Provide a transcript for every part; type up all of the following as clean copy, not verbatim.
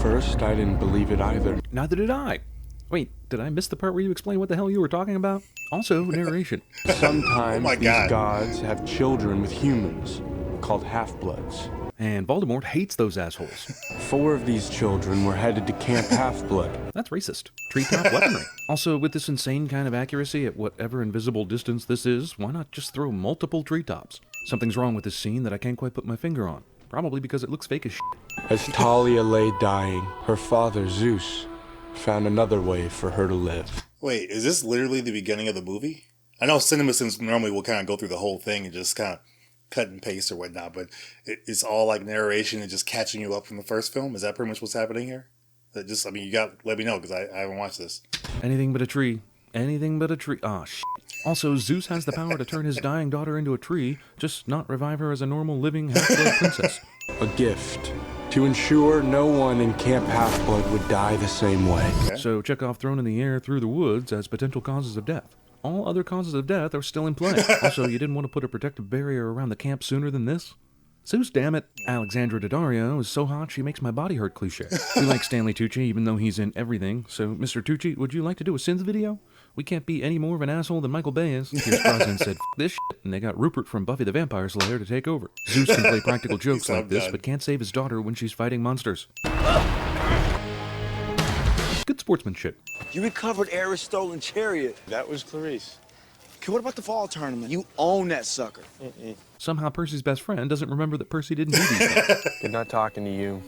first, I didn't believe it either. Neither did I. Wait, did I miss the part where you explained what the hell you were talking about? Also, narration. Sometimes my these God. gods have children with humans, called half-bloods. And Voldemort hates those assholes. 4 of these children were headed to Camp Half-Blood. That's racist. Treetop weaponry. Also, with this insane kind of accuracy at whatever invisible distance this is, why not just throw multiple treetops? Something's wrong with this scene that I can't quite put my finger on. Probably because it looks fake as shit. As Talia lay dying, her father, Zeus, found another way for her to live. Wait, is this literally the beginning of the movie? I know Cinemasins normally will kind of go through the whole thing and just kind of cut and paste or whatnot, but it's all like narration and just catching you up from the first film. Is that pretty much what's happening here? You got let me know because I haven't watched this. Anything but a tree. Anything but a tree. Ah, shit. Also, Zeus has the power to turn his dying daughter into a tree, just not revive her as a normal living half-blood princess. A gift to ensure no one in Camp Half-Blood would die the same way. Okay. So Chekhov thrown in the air through the woods as potential causes of death. All other causes of death are still in play. Also, you didn't want to put a protective barrier around the camp sooner than this? Zeus, damn it. Alexandra Daddario is so hot she makes my body hurt cliché. We like Stanley Tucci even though he's in everything. So, Mr. Tucci, would you like to do a Sins video? We can't be any more of an asshole than Michael Bay is. Pierce Brosnan said, F this shit, and they got Rupert from Buffy the Vampire Slayer to take over. Zeus can play practical jokes like this, but can't save his daughter when she's fighting monsters. Good sportsmanship. You recovered Ares' stolen chariot. That was Clarice. Okay, what about the fall tournament? You own that sucker. Somehow Percy's best friend doesn't remember that Percy didn't do these things. Good not talking to you.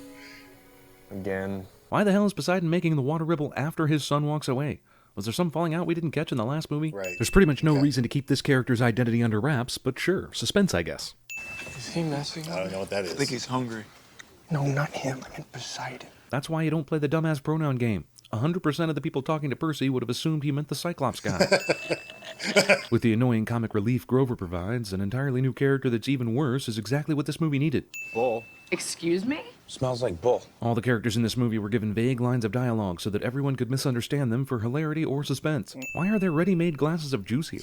Again. Why the hell is Poseidon making the water ripple after his son walks away? Was there some falling out we didn't catch in the last movie? Right. There's pretty much no reason to keep this character's identity under wraps, but sure, suspense, I guess. Is he messing I don't know what that I is. think he's hungry. No, not him. I meant Poseidon. That's why you don't play the dumbass pronoun game. 100% of the people talking to Percy would have assumed he meant the Cyclops guy. With the annoying comic relief Grover provides, an entirely new character that's even worse is exactly what this movie needed. Bull. Excuse me? Smells like bull. All the characters in this movie were given vague lines of dialogue so that everyone could misunderstand them for hilarity or suspense. Why are there ready-made glasses of juice here?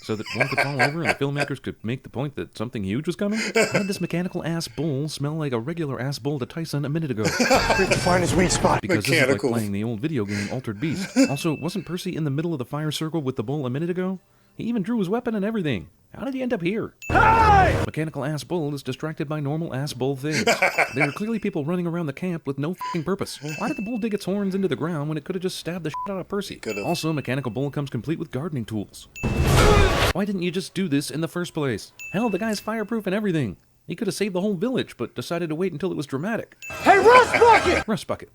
So that one could fall over and the filmmakers could make the point that something huge was coming? How did this mechanical-ass bull smell like a regular-ass bull to Tyson a minute ago? Find his weak spot. Because this is like Mechanical. playing the old video game Altered Beast. Also, wasn't Percy in the middle of the fire circle with the bull a minute ago? He even drew his weapon and everything. How did he end up here? Hey! Mechanical-ass bull is distracted by normal-ass bull things. There are clearly people running around the camp with no f***ing purpose. Why did the bull dig its horns into the ground when it could have just stabbed the shit out of Percy? Could've. Also, mechanical bull comes complete with gardening tools. Why didn't you just do this in the first place? Hell, the guy's fireproof and everything. He could have saved the whole village, but decided to wait until it was dramatic. Hey, Rust Bucket! Rust Bucket.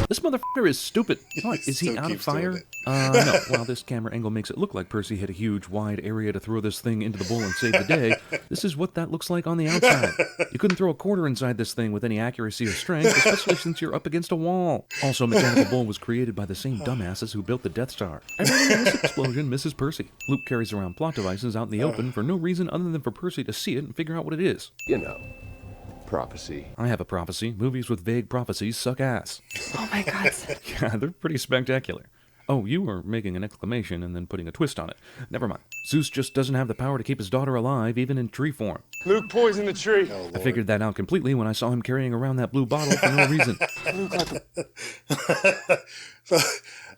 This motherfucker is stupid. What, is he Still out of keeps doing fire? it. No. While this camera angle makes it look like Percy had a huge, wide area to throw this thing into the bowl and save the day, this is what that looks like on the outside. You couldn't throw a quarter inside this thing with any accuracy or strength, especially since you're up against a wall. Also, Mechanical Bull was created by the same dumbasses who built the Death Star. Everyone in this explosion misses Percy. Luke carries around plot devices out in the open for no reason other than for Percy to see it and figure out what it is. You know, prophecy. I have a prophecy. Movies with vague prophecies suck ass. Oh my God. Yeah, they're pretty spectacular. Oh, you were making an exclamation and then putting a twist on it. Never mind. Zeus just doesn't have the power to keep his daughter alive, even in tree form. Luke poisoned the tree. Oh, Lord. I figured that out completely when I saw him carrying around that blue bottle for no reason. So,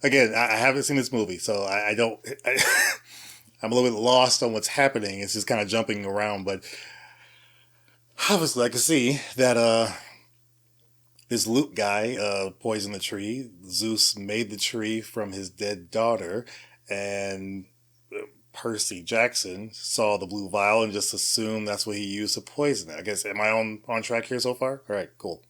again, I haven't seen this movie, so I don't. I'm a little bit lost on what's happening. It's just kind of jumping around, but obviously I can see that this Luke guy poisoned the tree. Zeus made the tree from his dead daughter, and Percy Jackson saw the blue vial and just assumed that's what he used to poison it. I guess, am I on track here so far? All right, cool.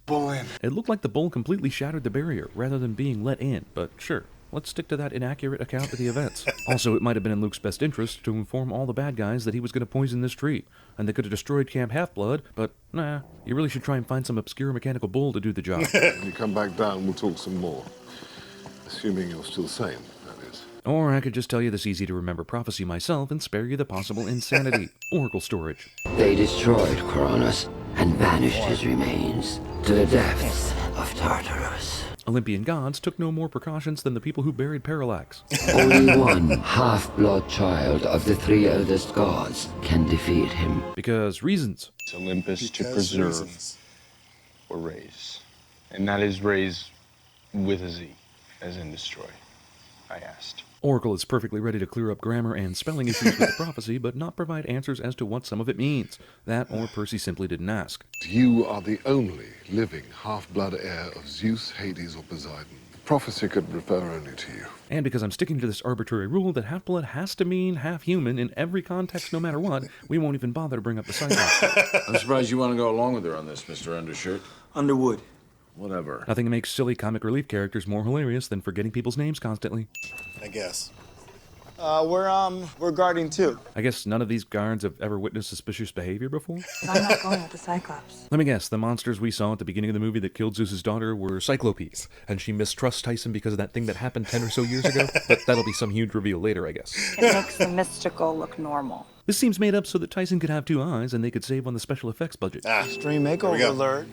Bull in. It looked like the bull completely shattered the barrier rather than being let in, but sure. Let's stick to that inaccurate account of the events. Also, it might have been in Luke's best interest to inform all the bad guys that he was going to poison this tree, and they could have destroyed Camp Half-Blood, but nah, you really should try and find some obscure mechanical bull to do the job. When you come back down, we'll talk some more. Assuming you're still sane, that is. Or I could just tell you this easy-to-remember prophecy myself and spare you the possible insanity. Oracle storage. They destroyed Cronus and banished his remains to the depths of Tartarus. Olympian gods took no more precautions than the people who buried Parallax. Only one half-blood child of the 3 eldest gods can defeat him. Because reasons. It's Olympus to Because preserve. reasons. or raise? And that is raise with a Z, as in destroy, I asked. Oracle is perfectly ready to clear up grammar and spelling issues with the prophecy, but not provide answers as to what some of it means. That, or Percy simply didn't ask. You are the only living half-blood heir of Zeus, Hades, or Poseidon. Prophecy could refer only to you. And because I'm sticking to this arbitrary rule that half-blood has to mean half-human in every context no matter what, we won't even bother to bring up the Cyclops. I'm surprised you want to go along with her on this, Mr. Undershirt. Underwood. Whatever. Nothing makes silly comic relief characters more hilarious than forgetting people's names constantly. I guess. We're guarding too. I guess none of these guards have ever witnessed suspicious behavior before? I'm not going with the Cyclops. Let me guess, the monsters we saw at the beginning of the movie that killed Zeus's daughter were Cyclopes, and she mistrusts Tyson because of that thing that happened 10 or so years ago? But that'll be some huge reveal later, I guess. It makes the mystical look normal. This seems made up so that Tyson could have 2 eyes and they could save on the special effects budget. Extreme we makeover go. alert.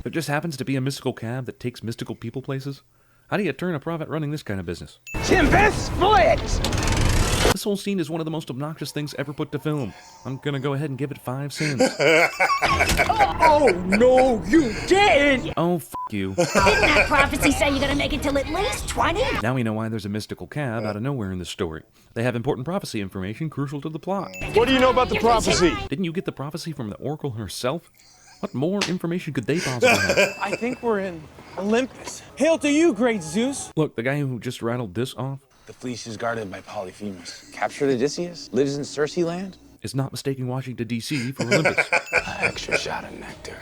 There just happens to be a mystical cab that takes mystical people places. How do you turn a profit running this kind of business? Tempest split! This whole scene is one of the most obnoxious things ever put to film. I'm gonna go ahead and give it 5 sins. Oh, no, you didn't! Oh, f*** you. Didn't that prophecy say you're gonna make it till at least 20? Now we know why there's a mystical cab out of nowhere in this story. They have important prophecy information crucial to the plot. What do you know about the prophecy? Didn't you get the prophecy from the Oracle herself? What more information could they possibly have? I think we're in Olympus. Hail to you, great Zeus! Look, the guy who just rattled this off The fleece is guarded by Polyphemus. Captured Odysseus? Lives in Circe land? is not mistaking Washington, D.C. for Olympus. Extra shot of nectar.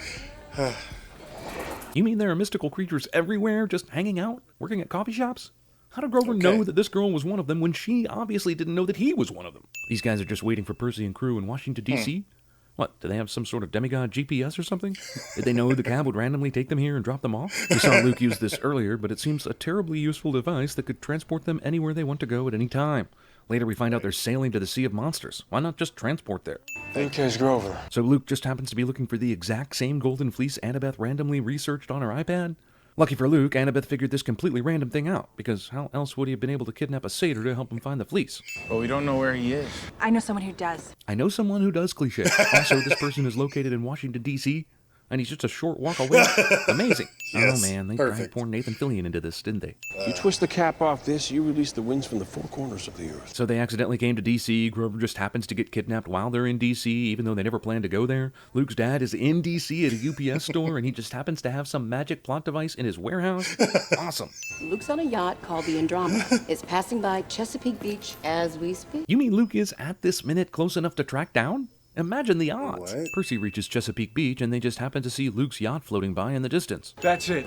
You mean there are mystical creatures everywhere just hanging out, working at coffee shops? How did Grover know that this girl was one of them when she obviously didn't know that he was one of them? These guys are just waiting for Percy and crew in Washington, D.C.? What, do they have some sort of demigod GPS or something? Did they know the cab would randomly take them here and drop them off? We saw Luke use this earlier, but it seems a terribly useful device that could transport them anywhere they want to go at any time. Later we find out they're sailing to the Sea of Monsters. Why not just transport there? Luke has Grover. So Luke just happens to be looking for the exact same golden fleece Annabeth randomly researched on her iPad? Lucky for Luke, Annabeth figured this completely random thing out, because how else would he have been able to kidnap a satyr to help him find the fleece? But we don't know where he is. I know someone who does. I know someone who does cliché. Also, this person is located in Washington, D.C., and he's just a short walk away. Amazing. Yes, Oh man, they dragged perfect. poor Nathan Fillion into this, didn't they? You twist the cap off this, you release the winds from the 4 corners of the earth. So they accidentally came to D.C., Grover just happens to get kidnapped while they're in D.C., even though they never planned to go there. Luke's dad is in D.C. at a UPS store, and he just happens to have some magic plot device in his warehouse. Awesome. Luke's on a yacht called the Andromeda. It's passing by Chesapeake Beach as we speak. You mean Luke is, at this minute, close enough to track down? Imagine the odds. What? Percy reaches Chesapeake Beach, and they just happen to see Luke's yacht floating by in the distance. That's it.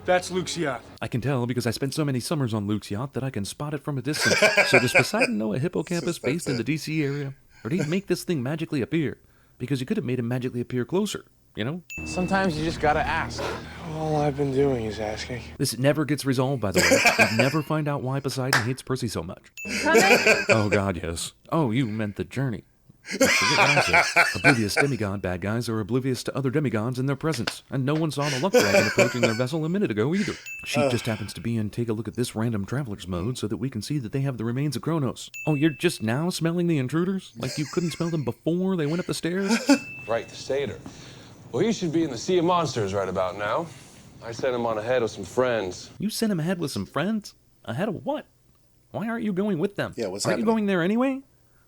That's Luke's yacht. I can tell because I spent so many summers on Luke's yacht that I can spot it from a distance. So does Poseidon know a hippocampus based in the D.C. area? Or did he make this thing magically appear? Because he could have made him magically appear closer, you know? Sometimes you just gotta ask. All I've been doing is asking. This never gets resolved, by the way. We never find out why Poseidon hates Percy so much. Oh, God, yes. Oh, you meant the journey. I forget what I said. Oblivious demigod bad guys are oblivious to other demigods in their presence, and no one saw the luck dragon approaching their vessel a minute ago either. She just happens to be in take a look at this random traveler's mode so that we can see that they have the remains of Kronos. Oh, you're just now smelling the intruders? Like you couldn't smell them before they went up the stairs? Right, the satyr. Well, he should be in the Sea of Monsters right about now. I sent him on ahead with some friends. You sent him ahead with some friends? Ahead of what? Why aren't you going with them? Yeah, what's Aren't you happening? going there anyway?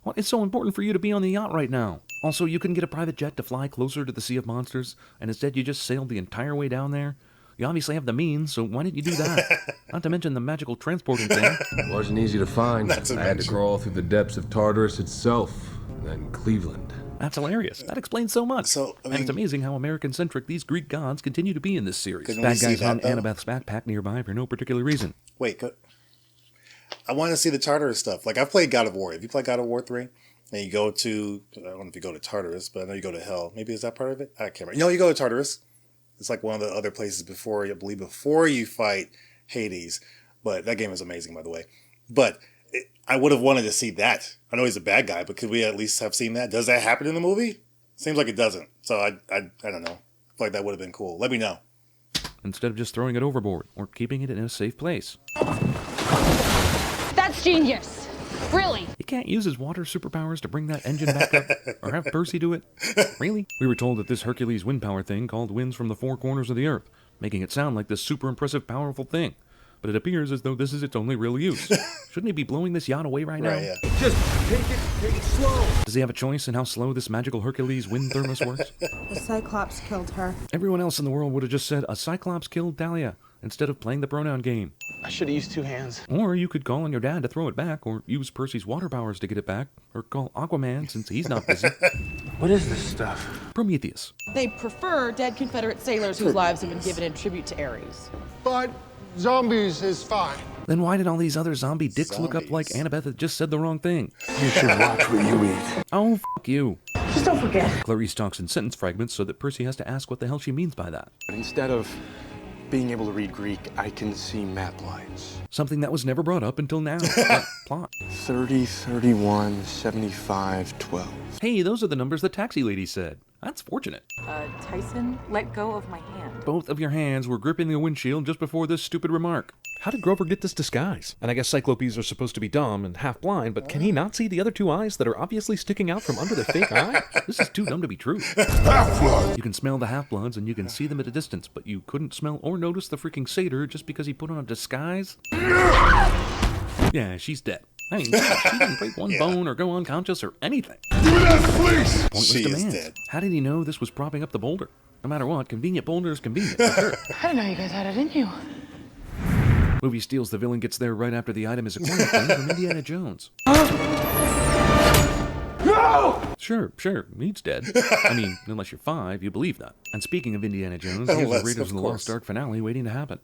What is so important for you to be on the yacht right now? Also, you couldn't get a private jet to fly closer to the Sea of Monsters, and instead you just sailed the entire way down there? You obviously have the means, so why didn't you do that? Not to mention the magical transporting thing. It wasn't easy to find. Not to I had to mention. crawl through the depths of Tartarus itself, and then Cleveland. That's hilarious. That explains so much. So, I and it's mean- amazing how American-centric these Greek gods continue to be in this series. Couldn't we Bad see guys that, hung though? Annabeth's backpack nearby for no particular reason. Wait, I want to see the Tartarus stuff. Like, I've played God of War. Have you played God of War 3? And you go to, I don't know if you go to Tartarus, but I know you go to Hell. Maybe is that part of it? I can't remember. No, you go to Tartarus. It's like one of the other places before you fight Hades. But that game is amazing, by the way. But I would have wanted to see that. I know he's a bad guy, but could we at least have seen that? Does that happen in the movie? Seems like it doesn't. So I don't know. I feel like that would have been cool. Let me know. Instead of just throwing it overboard or keeping it in a safe place. That's genius. Really? You can't use his water superpowers to bring that engine back up, or have Percy do it? Really? We were told that this Hercules wind power thing called winds from the four corners of the earth, making it sound like this super impressive, powerful thing. But it appears as though this is its only real use. Shouldn't he be blowing this yacht away right now? Right, yeah. Just take it slow. Does he have a choice in how slow this magical Hercules wind thermos works? The Cyclops killed her. Everyone else in the world would have just said, a Cyclops killed Thalia, instead of playing the pronoun game. I should have used two hands. Or you could call on your dad to throw it back, or use Percy's water powers to get it back, or call Aquaman since he's not busy. What is this stuff? Prometheus. They prefer dead Confederate sailors whose lives have been given in tribute to Ares. But zombies is fine. Then why did all these other zombie dicks look up like Annabeth had just said the wrong thing? You should watch what you eat. Oh, f*** you. Just don't forget. Clarice talks in sentence fragments so that Percy has to ask what the hell she means by that. But instead of being able to read Greek, I can see map lines. Something that was never brought up until now. Plot. 30, 31, 75, 12. Hey, those are the numbers the taxi lady said. That's fortunate. Tyson, let go of my hand. Both of your hands were gripping the windshield just before this stupid remark. How did Grover get this disguise? And I guess Cyclopes are supposed to be dumb and half blind, but can he not see the other two eyes that are obviously sticking out from under the fake eye? This is too dumb to be true. Half-blood! You can smell the half-bloods and you can see them at a distance, but you couldn't smell or notice the freaking satyr just because he put on a disguise? Yeah, she's dead. I mean, she didn't break one bone or go unconscious or anything. Give me that fleece! Pointless She is demands. dead. How did he know this was propping up the boulder? No matter what, convenient boulder is convenient, for sure. I didn't know you guys had it in you. Movie steals the villain gets there right after the item is acquired from Indiana Jones. No! Sure, he's dead. I mean, unless you're 5, you believe that. And speaking of Indiana Jones, here's Unless, the Raiders of of the course. Lost Ark finale waiting to happen.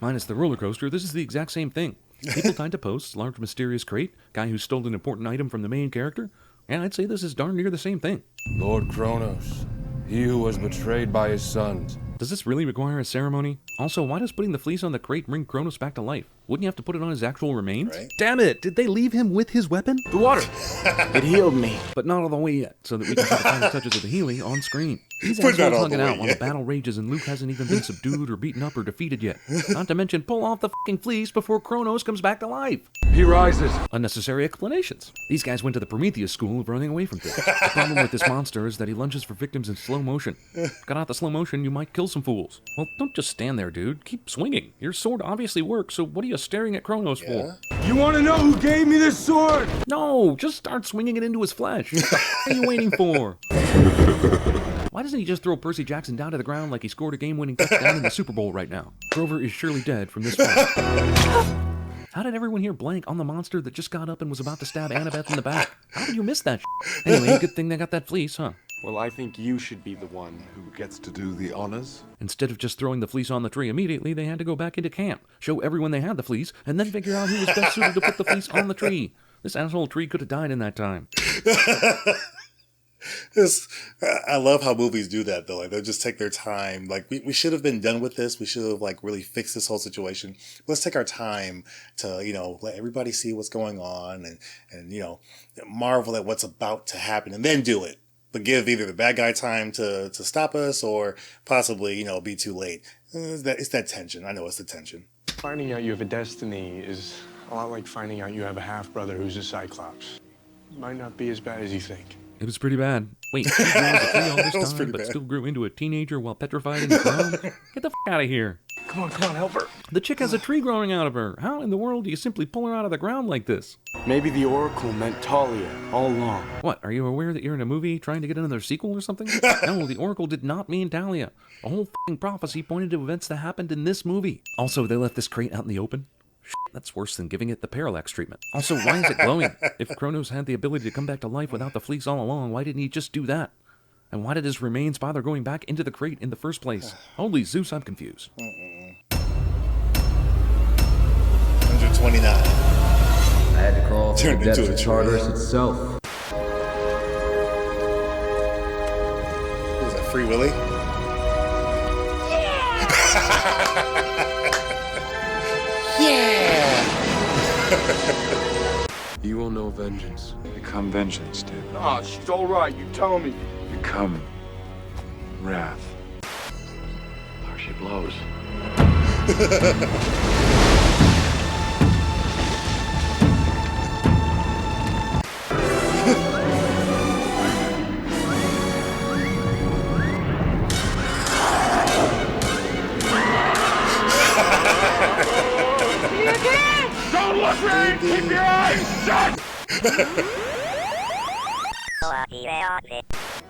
Minus the roller coaster, this is the exact same thing. People tied to posts, large mysterious crate, guy who stole an important item from the main character. Yeah, I'd say this is darn near the same thing. Lord Kronos, he who was betrayed by his sons. Does this really require a ceremony? Also, why does putting the fleece on the crate bring Kronos back to life? Wouldn't you have to put it on his actual remains? Right. Damn it! Did they leave him with his weapon? The water. It healed me. But not all the way yet, so that we can see the final touches of the Healy on screen. These But not assholes all hung the it way out while yet. the battle rages and Luke hasn't even been subdued or beaten up or defeated yet. Not to mention pull off the fucking fleece before Kronos comes back to life. He rises. Unnecessary explanations. These guys went to the Prometheus school of running away from things. The problem with this monster is that he lunges for victims in slow motion. Cut out the slow motion, you might kill some fools. Well, don't just stand there, dude. Keep swinging. Your sword obviously works, so what are you staring at Kronos for? You want to know who gave me this sword? No, just start swinging it into his flesh. What are you waiting for? Why doesn't he just throw Percy Jackson down to the ground like he scored a game-winning touchdown in the Super Bowl right now? Grover is surely dead from this point. How did everyone here blank on the monster that just got up and was about to stab Annabeth in the back? How did you miss that Anyway, good thing they got that fleece, huh? Well, I think you should be the one who gets to do the honors. Instead of just throwing the fleece on the tree immediately, they had to go back into camp, show everyone they had the fleece, and then figure out who was best suited to put the fleece on the tree. This asshole tree could have died in that time. I love how movies do that though. Like they'll just take their time. Like we should have been done with this. We should have like really fixed this whole situation. Let's take our time to, let everybody see what's going on and marvel at what's about to happen and then do it. But give either the bad guy time to stop us or possibly, be too late. It's that tension. I know it's the tension. Finding out you have a destiny is a lot like finding out you have a half-brother who's a Cyclops. Might not be as bad as you think. It was pretty bad. Wait, she grew as a tree all this It was time, pretty but bad. still grew into a teenager while petrified in the ground? Get the f*** out of here. Come on, help her. The chick has a tree growing out of her. How in the world do you simply pull her out of the ground like this? Maybe the Oracle meant Talia all along. What, are you aware that you're in a movie trying to get another sequel or something? No, the Oracle did not mean Talia. The whole f***ing prophecy pointed to events that happened in this movie. Also, they left this crate out in the open. That's worse than giving it the parallax treatment. Also, why is it glowing? If Kronos had the ability to come back to life without the fleece all along, why didn't he just do that? And why did his remains bother going back into the crate in the first place? Holy Zeus, I'm confused. 129. I had to crawl through Turned the depths into a of tree. Tartarus itself. Was that Free Willy? You will know vengeance. Become vengeance, dude. Oh, she's all right. You tell me. Become wrath. There she blows. Keep your eyes shut!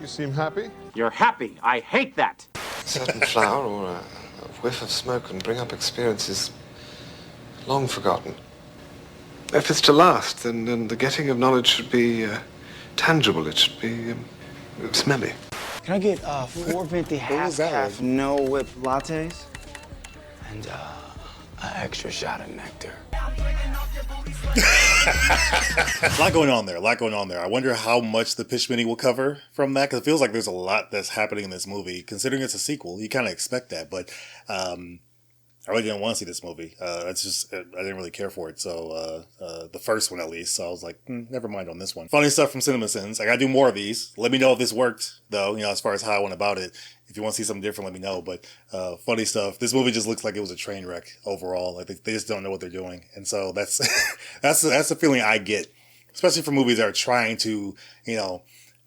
You seem happy? You're happy. I hate that. A certain flower or a whiff of smoke can bring up experiences long forgotten. If it's to last, then the getting of knowledge should be tangible. It should be smelly. Can I get 4 venti half no whip lattes? And an extra shot of nectar. A lot going on there. I wonder how much the pitch meeting will cover from that, because it feels like there's a lot that's happening in this movie. Considering it's a sequel, you kind of expect that, but I really didn't want to see this movie. I didn't really care for it. So the first one, at least. So I was like, never mind on this one. Funny stuff from Cinemasins. I got to do more of these. Let me know if this worked, though, as far as how I went about it. If you want to see something different, let me know. But funny stuff. This movie just looks like it was a train wreck overall. Like they just don't know what they're doing. And so that's the feeling I get, especially for movies that are trying to,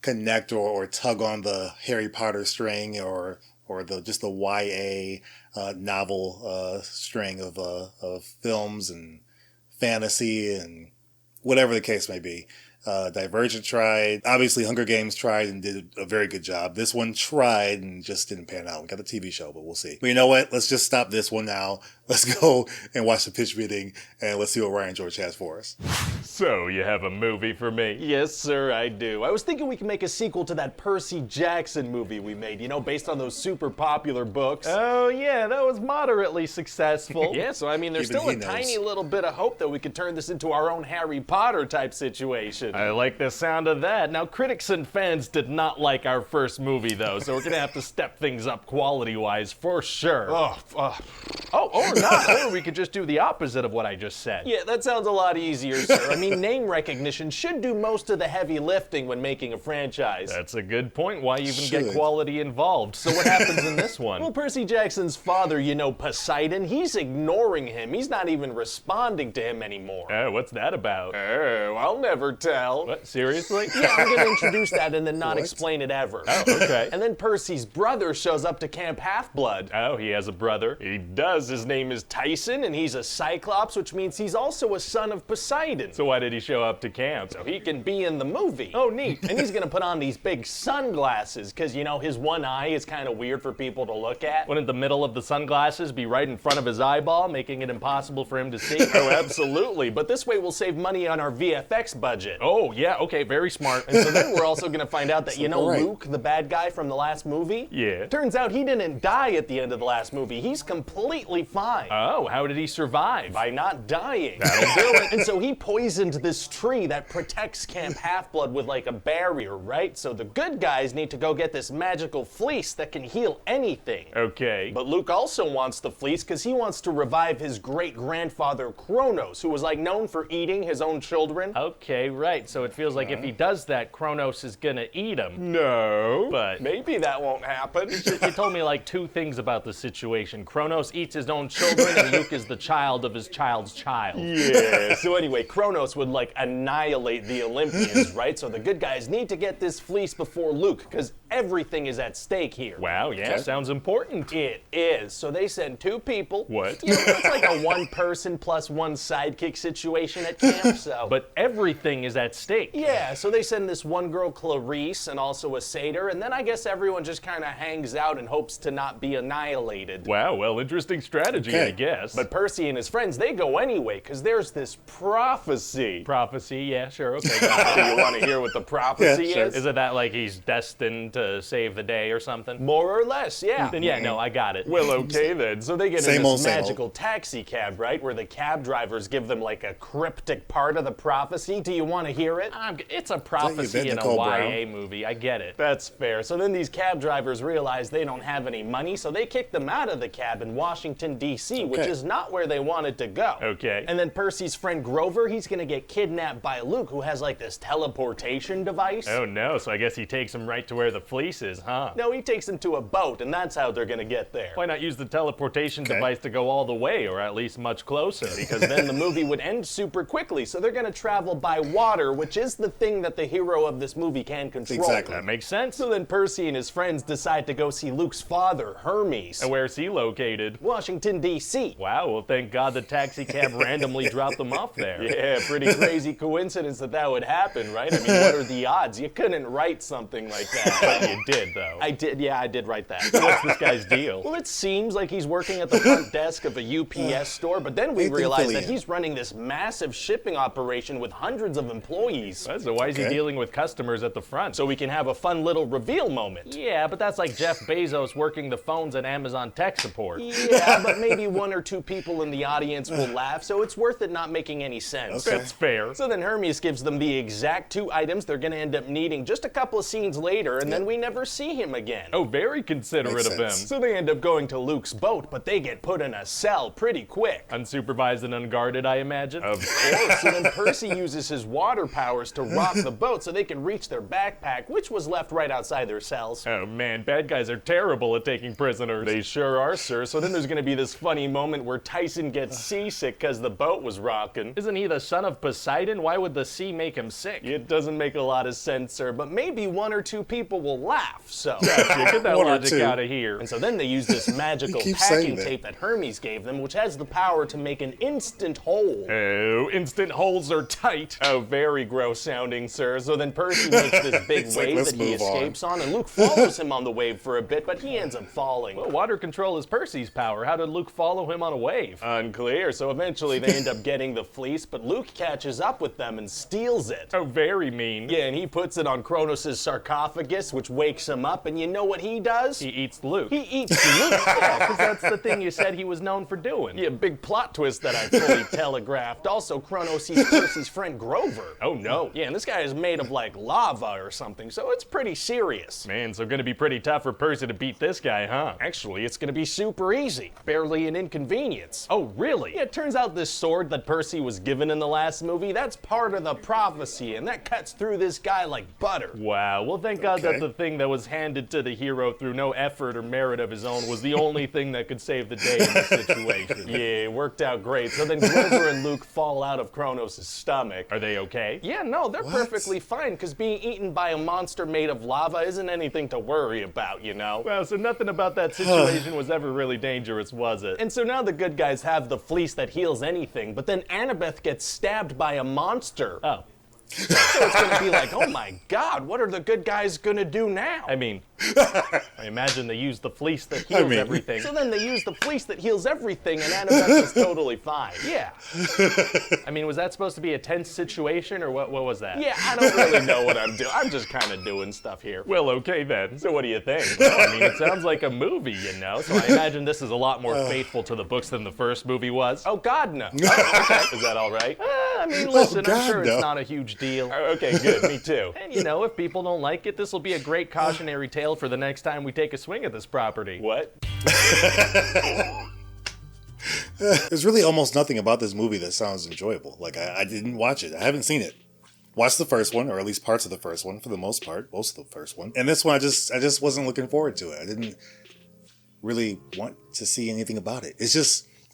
connect or tug on the Harry Potter string or just the YA novel string of films and fantasy and whatever the case may be. Divergent tried. Obviously, Hunger Games tried and did a very good job. This one tried and just didn't pan out. We got the TV show, but we'll see. But you know what? Let's just stop this one now. Let's go and watch the pitch meeting, and let's see what Ryan George has for us. So, you have a movie for me? Yes, sir, I do. I was thinking we could make a sequel to that Percy Jackson movie we made, based on those super popular books. Oh, yeah, that was moderately successful. Yeah, so there's still a tiny little bit of hope that we could turn this into our own Harry Potter type situation. I like the sound of that. Now, critics and fans did not like our first movie, though, so we're gonna have to step things up quality-wise for sure. Or not. Or we could just do the opposite of what I just said. Yeah, that sounds a lot easier, sir. Name recognition should do most of the heavy lifting when making a franchise. That's a good point. Why even get quality involved? So what happens in this one? Well, Percy Jackson's father, Poseidon, he's ignoring him. He's not even responding to him anymore. Oh, what's that about? Oh, I'll never tell. What, seriously? Yeah, I'm gonna introduce that and then not explain it ever. Oh, okay. And then Percy's brother shows up to Camp Half-Blood. Oh, he has a brother? He does. His name is Tyson, and he's a Cyclops, which means he's also a son of Poseidon. So why did he show up to camp? So he can be in the movie. Oh, neat. And he's gonna put on these big sunglasses, because, his one eye is kind of weird for people to look at. Wouldn't the middle of the sunglasses be right in front of his eyeball, making it impossible for him to see? Oh, absolutely. But this way we'll save money on our VFX budget. Oh, yeah, okay, very smart. And so then we're also gonna find out that, Luke, the bad guy from the last movie? Yeah. Turns out he didn't die at the end of the last movie. He's completely fine. Oh, how did he survive? By not dying. That'll do it. And so he poisoned this tree that protects Camp Half-Blood with like a barrier, right? So the good guys need to go get this magical fleece that can heal anything. Okay. But Luke also wants the fleece because he wants to revive his great-grandfather Kronos, who was known for eating his own children. Okay, right. So it feels like if he does that, Kronos is gonna eat him. No. But maybe that won't happen. You told me 2 things about the situation. Kronos eats his own children and Luke is the child of his child's child. Yeah. So anyway, Kronos would annihilate the Olympians, right? So the good guys need to get this fleece before Luke, because everything is at stake here. Wow, yeah, sounds important. It is. So they send 2 people. What? It's like a 1-person plus 1 sidekick situation at camp, so. But everything is at stake. Yeah, so they send this one girl, Clarice, and also a satyr, and then I guess everyone just kind of hangs out and hopes to not be annihilated. Wow, well, interesting strategy, I guess. But Percy and his friends, they go anyway, because there's this prophecy. Prophecy, yeah, sure, okay. Do you want to hear what the prophecy is? Is it that he's destined to save the day or something? More or less, yeah. Then yeah, no, I got it. Well, okay then. So they get in this magical taxi cab, right? Where the cab drivers give them a cryptic part of the prophecy. Do you want to hear it? It's a prophecy in a YA movie. I get it. That's fair. So then these cab drivers realize they don't have any money, so they kick them out of the cab in Washington, D.C., which is not where they wanted to go. Okay. And then Percy's friend Grover, he's going to get kidnapped by Luke, who has this teleportation device. Oh no, so I guess he takes him right to where the fleeces, huh? No, he takes them to a boat, and that's how they're gonna get there. Why not use the teleportation device to go all the way, or at least much closer? Because then the movie would end super quickly, so they're gonna travel by water, which is the thing that the hero of this movie can control. Exactly. That makes sense. So then Percy and his friends decide to go see Luke's father, Hermes. And where's he located? Washington, D.C. Wow, well thank God the taxi cab randomly dropped them off there. Yeah, pretty crazy coincidence that would happen, right? I mean, what are the odds? You couldn't write something like that. But you did, though. I did write that. So what's this guy's deal? Well, it seems like he's working at the front desk of a UPS store, but then we realize that he's running this massive shipping operation with hundreds of employees. So why is he dealing with customers at the front? So we can have a fun little reveal moment. Yeah, but that's like Jeff Bezos working the phones at Amazon tech support. Yeah, but maybe one or two people in the audience will laugh, so it's worth it not making any sense. Okay. That's fair. So then Hermes gives them the exact 2 items they're gonna end up needing just a couple of scenes later, and then we never see him again. Oh, very considerate of him. So they end up going to Luke's boat, but they get put in a cell pretty quick. Unsupervised and unguarded, I imagine? Of course. So then Percy uses his water powers to rock the boat so they can reach their backpack, which was left right outside their cells. Oh man, bad guys are terrible at taking prisoners. They sure are, sir. So then there's gonna be this funny moment where Tyson gets seasick because the boat was rocking. Isn't he the son of Poseidon? Why would the sea make him sick? It doesn't make a lot of sense, sir, but maybe 1 or 2 people will laugh, so. Gotcha, get that logic out of here. And so then they use this magical packing tape that Hermes gave them, which has the power to make an instant hole. Oh, instant holes are tight. Oh, very gross sounding, sir. So then Percy makes this big wave that he escapes on, and Luke follows him on the wave for a bit, but he ends up falling. Well, water control is Percy's power. How did Luke follow him on a wave? Unclear. So eventually they end up getting the fleece, but Luke catches up with them and steals it. Oh, very mean. Yeah, and he puts it on Kronos' sarcophagus, which wakes him up, and you know what he does? He eats Luke. He eats Luke? Yeah, because that's the thing you said he was known for doing. Yeah, big plot twist that I fully telegraphed. Also, Kronos eats Percy's friend Grover. Oh no. Yeah, and this guy is made of like lava or something, so it's pretty serious. Man, so gonna be pretty tough for Percy to beat this guy, huh? Actually, it's gonna be super easy. Barely an inconvenience. Oh, really? Yeah, it turns out this sword that Percy was given in the last movie, that's part of the prophecy, and that cuts through this guy like butter. Wow, well thank God that the thing that was handed to the hero through no effort or merit of his own was the only thing that could save the day in this situation. Yeah, it worked out great. So then Grover and Luke fall out of Kronos' stomach. Are they okay? Yeah, no, they're perfectly fine, because being eaten by a monster made of lava isn't anything to worry about, you know? Well, so nothing about that situation was ever really dangerous, was it? And so now the good guys have the fleece that heals anything, but then Annabeth gets stabbed by a monster. Oh. So it's gonna be like, oh my God, what are the good guys gonna do now? I mean, I imagine they use the fleece that heals everything. So then they use the fleece that heals everything, and Annabeth is totally fine. Yeah. I mean, was that supposed to be a tense situation, or what was that? Yeah, I don't really know what I'm doing. I'm just kind of doing stuff here. Well, okay then. So what do you think? Well, I mean, it sounds like a movie, you know? So I imagine this is a lot more faithful to the books than the first movie was. Oh, God, no. Oh, okay. Is that all right? I mean, listen, I'm sure it's not a huge deal. Okay, good. Me too. And, you know, if people don't like it, this will be a great cautionary tale for the next time we take a swing at this property. What? There's really almost nothing about this movie that sounds enjoyable. Like, I didn't watch it. I haven't seen it. Watched the first one, or at least parts of the first one, for the most part. Most of the first one. And this one, I just wasn't looking forward to it. I didn't really want to see anything about it.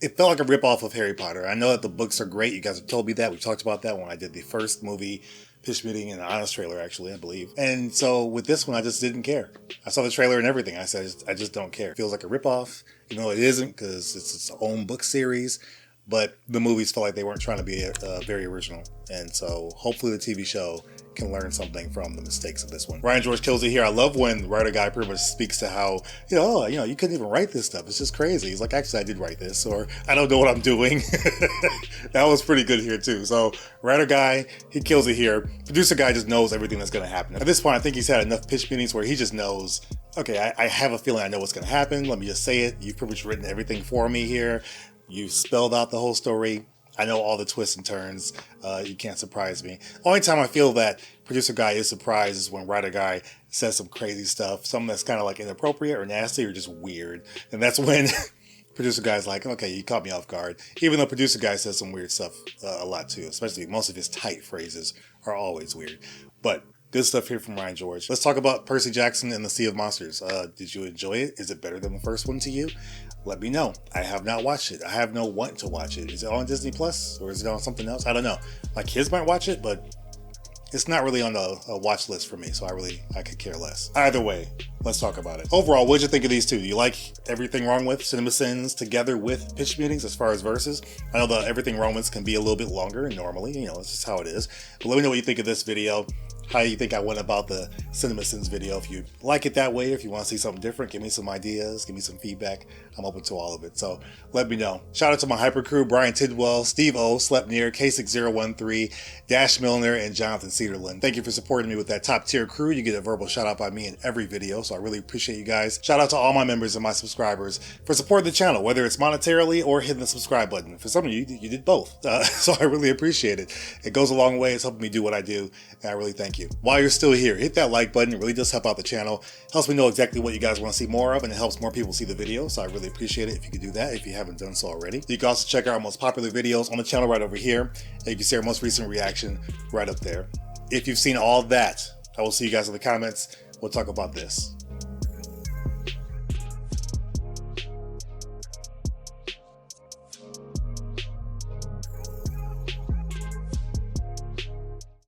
It felt like a ripoff of Harry Potter. I know that the books are great. You guys have told me that. We talked about that when I did the first movie pitch meeting and the honest trailer, actually, I believe. And so with this one, I just didn't care. I saw the trailer and everything. I said, I just don't care. It feels like a ripoff, even though it isn't, because it's its own book series. But the movies felt like they weren't trying to be very original. And so hopefully the TV show can learn something from the mistakes of this one. Ryan George kills it here. I love when the writer guy pretty much speaks to how, you couldn't even write this stuff. It's just crazy. He's like, actually, I did write this, or I don't know what I'm doing. That was pretty good here too. So writer guy, he kills it here. Producer guy just knows everything that's going to happen. At this point, I think he's had enough pitch meetings where he just knows, okay, I have a feeling I know what's going to happen. Let me just say it. You've pretty much written everything for me here. You spelled out the whole story. I know all the twists and turns. You can't surprise me. Only time I feel that producer guy is surprised is when writer guy says some crazy stuff, something that's kind of like inappropriate or nasty or just weird. And that's when producer guy's like, okay, you caught me off guard. Even though producer guy says some weird stuff a lot too, especially most of his tight phrases are always weird. But Good stuff here from Ryan George. Let's talk about Percy Jackson and the Sea of Monsters. Did you enjoy it? Is it better than the first one to you? Let me know. I have not watched it. I have no want to watch it. Is it on Disney Plus or is it on something else? I don't know. My kids might watch it, but it's not really on a watch list for me, so I could care less. Either way, let's talk about it. Overall, what did you think of these two? Do you like Everything Wrong With, Cinemasins together with pitch meetings as far as verses? I know the Everything Wrong With can be a little bit longer normally, you know, it's just how it is. But let me know what you think of this video, how you think I went about the Cinemasins video. If you like it that way, if you want to see something different, give me some ideas, give me some feedback. I'm open to all of it, so let me know. Shout out to my hyper crew, Brian Tidwell, Steve O, Slepnear, K6013, Dash Milner, and Jonathan Cedarland. Thank you for supporting me with that top tier crew. You get a verbal shout out by me in every video, so I really appreciate you guys. Shout out to all my members and my subscribers for supporting the channel, whether it's monetarily or hitting the subscribe button. For some of you, you did both, so I really appreciate it. It goes a long way. It's helping me do what I do, and I really thank you. While you're still here, hit that like button. It really does help out the channel. Helps me know exactly what you guys want to see more of, and it helps more people see the video, so I really appreciate it if you could do that if you haven't done so already. You can also check out our most popular videos on the channel right over here, and you can see our most recent reaction right up there. If you've seen all that, I will see you guys in the comments. We'll talk about this.